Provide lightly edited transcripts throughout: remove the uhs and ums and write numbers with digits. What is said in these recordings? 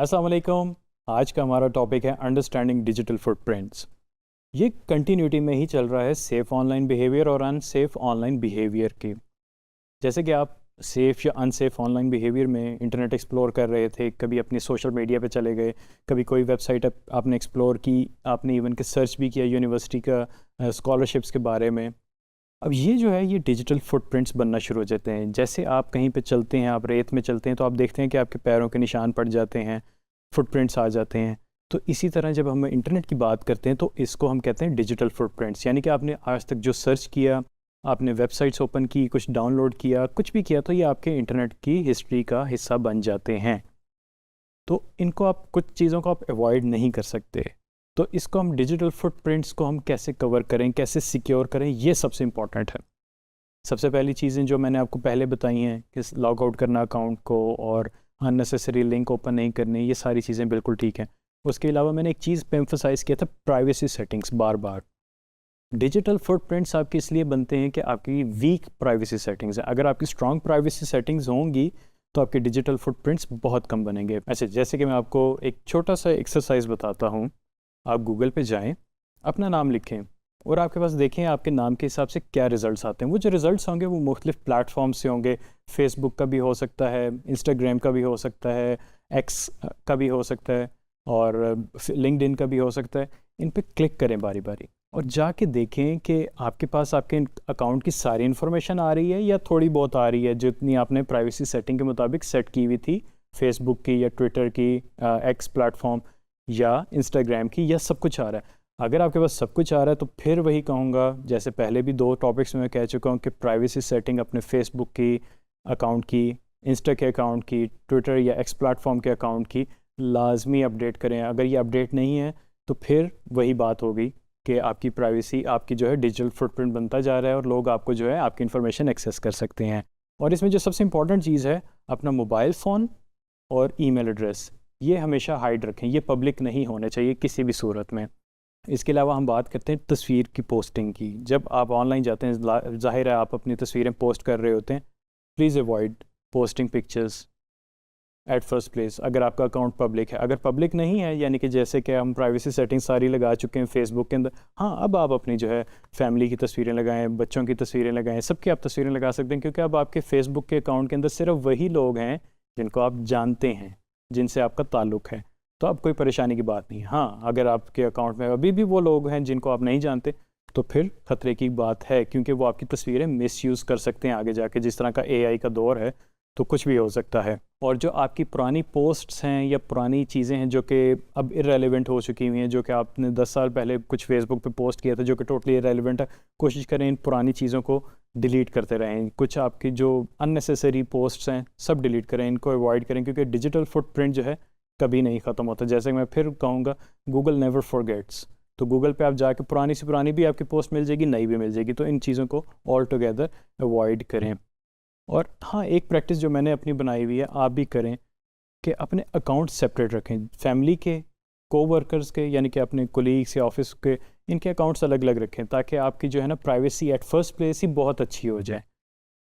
अस्सलाम वालेकुम। आज का हमारा टॉपिक है अंडरस्टैंडिंग डिजिटल फुटप्रिंट्स। ये कंटिन्यूटी में ही चल रहा है सेफ़ ऑनलाइन बिहेवियर और अनसेफ ऑनलाइन बिहेवियर के। जैसे कि आप सेफ़ या अनसेफ ऑनलाइन बिहेवियर में इंटरनेट एक्सप्लोर कर रहे थे, कभी अपनी सोशल मीडिया पे चले गए, कभी कोई वेबसाइट आपने एक्सप्लोर की, आपने इवन के सर्च भी किया यूनिवर्सिटी का स्कॉलरशिप्स के बारे में। अब ये जो है ये डिजिटल फुटप्रिंट्स बनना शुरू हो जाते हैं। जैसे आप कहीं पे चलते हैं, आप रेत में चलते हैं तो आप देखते हैं कि आपके पैरों के निशान पड़ जाते हैं, फुटप्रिंट्स आ जाते हैं। तो इसी तरह जब हम इंटरनेट की बात करते हैं तो इसको हम कहते हैं डिजिटल फुटप्रिंट्स। यानी कि आपने आज तक जो सर्च किया, आपने वेबसाइट्स ओपन की, कुछ डाउनलोड किया, कुछ भी किया, तो ये आपके इंटरनेट की हिस्ट्री का हिस्सा बन जाते हैं। तो इनको आप कुछ चीज़ों को आप अवॉइड नहीं कर सकते। तो इसको हम डिजिटल फुटप्रिंट्स को हम कैसे कवर करें, कैसे सिक्योर करें, ये सबसे इम्पॉर्टेंट है। सबसे पहली चीज़ें जो मैंने आपको पहले बताई हैं कि लॉग आउट करना अकाउंट को और अननेसेसरी लिंक ओपन नहीं करने, ये सारी चीज़ें बिल्कुल ठीक हैं। उसके अलावा मैंने एक चीज़ पे एम्फोसाइज़ किया था, प्राइवेसी सेटिंग्स। बार बार डिजिटल फुटप्रिंट्स आपके इसलिए बनते हैं कि आपकी वीक प्राइवेसी सेटिंग्स है। अगर आपकी स्ट्रॉन्ग प्राइवेसी सेटिंग्स होंगी तो आपके डिजिटल फुटप्रिंट्स बहुत कम बनेंगे। ऐसे जैसे कि मैं आपको एक छोटा सा एक्सरसाइज बताता हूँ। आप गूगल पे जाएं, अपना नाम लिखें और आपके पास देखें आपके नाम के हिसाब से क्या रिज़ल्ट्स आते हैं। वो जो रिज़ल्ट्स होंगे वो मुख्तलिफ प्लेटफॉर्म से होंगे। फेसबुक का भी हो सकता है, इंस्टाग्राम का भी हो सकता है, एक्स का भी हो सकता है और लिंक्डइन का भी हो सकता है। इन पे क्लिक करें बारी बारी और जाके देखें कि आपके पास आपके अकाउंट की सारी इन्फॉर्मेशन आ रही है या थोड़ी बहुत आ रही है, जितनी आपने प्राइवेसी सेटिंग के मुताबिक सेट की हुई थी, फेसबुक की या ट्विटर की, एक्स प्लेटफॉर्म या इंस्टाग्राम की, या सब कुछ आ रहा है। अगर आपके पास सब कुछ आ रहा है तो फिर वही कहूँगा, जैसे पहले भी 2 टॉपिक्स में मैं कह चुका हूँ, कि प्राइवेसी सेटिंग अपने फेसबुक की अकाउंट की, इंस्टा के अकाउंट की, ट्विटर या एक्स प्लेटफॉर्म के अकाउंट की लाजमी अपडेट करें। अगर ये अपडेट नहीं है तो फिर वही बात होगी कि आपकी प्राइवेसी, आपकी जो है डिजिटल फुटप्रिंट बनता जा रहा है और लोग आपको जो है आपकी इन्फॉर्मेशन एक्सेस कर सकते हैं। और इसमें जो सबसे इंपॉर्टेंट चीज़ है, अपना मोबाइल फ़ोन और ईमेल एड्रेस, ये हमेशा हाइड रखें। ये पब्लिक नहीं होने चाहिए किसी भी सूरत में। इसके अलावा हम बात करते हैं तस्वीर की पोस्टिंग की। जब आप ऑनलाइन जाते हैं, ज़ाहिर है आप अपनी तस्वीरें पोस्ट कर रहे होते हैं। Please avoid posting pictures at first place अगर आपका अकाउंट पब्लिक है। अगर पब्लिक नहीं है, यानी कि जैसे कि हम प्राइवेसी सेटिंग सारी लगा चुके हैं फेसबुक के अंदर, हाँ, अब आप अपनी जो है फैमिली की तस्वीरें लगाएं, बच्चों की तस्वीरें लगाएं, सबकी आप तस्वीरें लगा सकते हैं, क्योंकि अब आपके फेसबुक के अकाउंट के अंदर सिर्फ वही लोग हैं जिनको आप जानते हैं, जिनसे आपका ताल्लुक़ है। तो अब कोई परेशानी की बात नहीं। हाँ, अगर आपके अकाउंट में अभी भी वो लोग हैं जिनको आप नहीं जानते, तो फिर ख़तरे की बात है, क्योंकि वो आपकी तस्वीरें मिसयूज़ कर सकते हैं आगे जाके। जिस तरह का एआई का दौर है तो कुछ भी हो सकता है। और जो आपकी पुरानी पोस्ट्स हैं या पुरानी चीज़ें हैं जो कि अब इररेलेवेंट हो चुकी हुई हैं, जो कि आपने 10 साल पहले कुछ फेसबुक पे पोस्ट किया था जो कि टोटली इररेलेवेंट है, कोशिश करें इन पुरानी चीज़ों को डिलीट करते रहें। कुछ आपकी जो अननेसेसरी पोस्ट्स हैं सब डिलीट करें, इनको अवॉइड करें, क्योंकि डिजिटल फुटप्रिंट जो है कभी नहीं ख़त्म होता। जैसे मैं फिर कहूँगा, गूगल नेवर फॉरगेट्स। तो गूगल पे आप जाके पुरानी से पुरानी भी आपकी पोस्ट मिल जाएगी, नई भी मिल जाएगी। तो इन चीज़ों को ऑल टुगेदर अवॉइड करें। और हाँ, एक प्रैक्टिस जो मैंने अपनी बनाई हुई है, आप भी करें, कि अपने अकाउंट सेपरेट रखें। फैमिली के, कोवर्कर्स के, यानी कि अपने कोलीग्स या ऑफिस के, इनके अकाउंट्स अलग अलग रखें, ताकि आपकी जो है ना प्राइवेसी एट फर्स्ट प्लेस ही बहुत अच्छी हो जाए।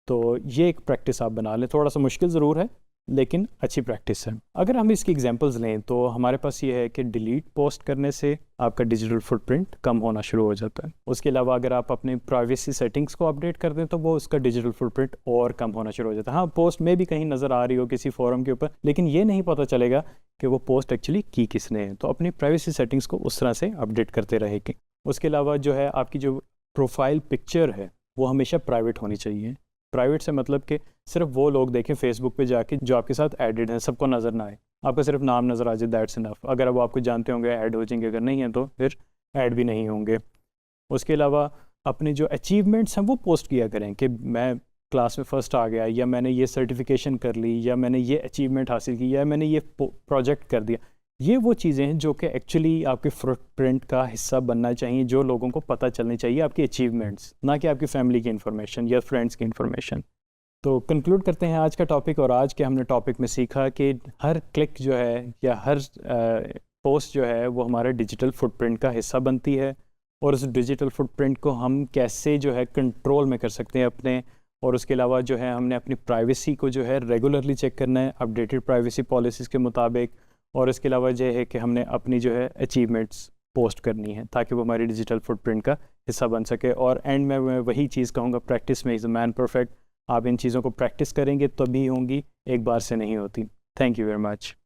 तो ये एक प्रैक्टिस आप बना लें। थोड़ा सा मुश्किल ज़रूर है लेकिन अच्छी प्रैक्टिस है। अगर हम इसकी एग्जांपल्स लें तो हमारे पास ये है कि डिलीट पोस्ट करने से आपका डिजिटल फुटप्रिंट कम होना शुरू हो जाता है। उसके अलावा अगर आप अपने प्राइवेसी सेटिंग्स को अपडेट कर दें तो वो उसका डिजिटल फुटप्रिंट और कम होना शुरू हो जाता है। हाँ, पोस्ट में भी कहीं नज़र आ रही हो किसी फोरम के ऊपर, लेकिन ये नहीं पता चलेगा कि वो पोस्ट एक्चुअली की किसने है। तो अपनी प्राइवेसी सेटिंग्स को उस तरह से अपडेट करते रहेंगे। उसके अलावा जो है आपकी जो प्रोफाइल पिक्चर है वो हमेशा प्राइवेट होनी चाहिए। प्राइवेट से मतलब कि सिर्फ वो लोग देखें फेसबुक पे जाके जो आपके साथ एडेड हैं, सबको नज़र ना आए, आपका सिर्फ नाम नज़र आ जाए, दैट्स इनफ। अगर वो आपको जानते होंगे ऐड हो जाएंगे, अगर नहीं है तो फिर ऐड भी नहीं होंगे। उसके अलावा अपने जो अचीवमेंट्स हैं वो पोस्ट किया करें कि मैं क्लास में फ़र्स्ट आ गया, या मैंने ये सर्टिफिकेशन कर ली, या मैंने ये अचीवमेंट हासिल की, या मैंने ये प्रोजेक्ट कर दिया। ये वो चीज़ें हैं जो कि एक्चुअली आपके फुटप्रिंट का हिस्सा बनना चाहिए, जो लोगों को पता चलनी चाहिए, आपकी अचीवमेंट्स, ना कि आपकी फैमिली की इन्फॉर्मेशन या फ्रेंड्स की इन्फॉर्मेशन। तो कंक्लूड करते हैं आज का टॉपिक। और आज के हमने टॉपिक में सीखा कि हर क्लिक जो है या हर पोस्ट जो है वो हमारे डिजिटल फुटप्रिंट का हिस्सा बनती है, और उस डिजिटल फुटप्रिंट को हम कैसे जो है कंट्रोल में कर सकते हैं अपने। और उसके अलावा जो है हमने अपनी प्राइवेसी को जो है रेगुलरली चेक करना है अपडेटेड प्राइवेसी पॉलिसीज़ के मुताबिक। और इसके अलावा ये है कि हमने अपनी जो है अचीवमेंट्स पोस्ट करनी है ताकि वो हमारी डिजिटल फुटप्रिंट का हिस्सा बन सके। और एंड में मैं वही चीज़ कहूँगा, प्रैक्टिस में इज़ अ मैन परफेक्ट। आप इन चीज़ों को प्रैक्टिस करेंगे तभी होंगी, एक बार से नहीं होती। Thank you very much.